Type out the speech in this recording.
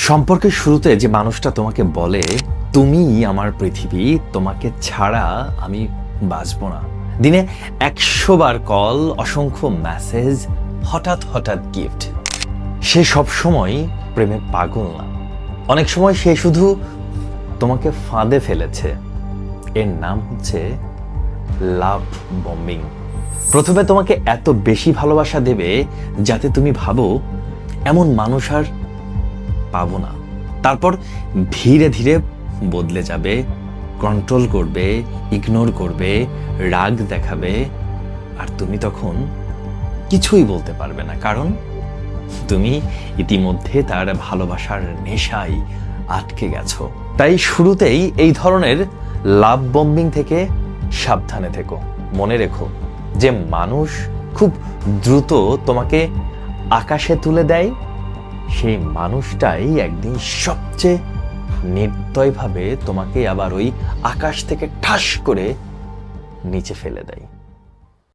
সম্পর্কের শুরুতে যে মানুষটা তোমাকে বলে তুমিই আমার পৃথিবী, তোমাকে ছাড়া আমি বাঁচব না, দিনে 100 বার কল, অসংখ্য মেসেজ, হঠাৎ হঠাৎ গিফট, সে সব সময় প্রেমে পাগল না। অনেক সময় সে শুধু তোমাকে ফাঁদে ফেলেছে। এর নাম হচ্ছে লাভ বম্বিং। প্রথমে তোমাকে এত বেশি ভালোবাসা দেবে যাতে তুমি ভাবো এমন মানুষ আর পাবো না। তারপর ধীরে ধীরে বদলে যাবে, কন্ট্রোল করবে, ইগনোর করবে, রাগ দেখাবে, আর তুমি তখন কিছুই বলতে পারবে না, কারণ তুমি ইতিমধ্যে তার ভালোবাসার নেশায় আটকে গেছো। তাই শুরুতেই এই ধরনের লাভ বম্বিং থেকে সাবধানে থেকো। মনে রেখো যে মানুষ খুব দ্রুত তোমাকে আকাশে তুলে দেয়, সেই মানুষটাই একদিন সবচেয়ে নির্দয়ভাবে তোমাকে আবার ওই আকাশ থেকে ঠাস করে নিচে ফেলে দেয়।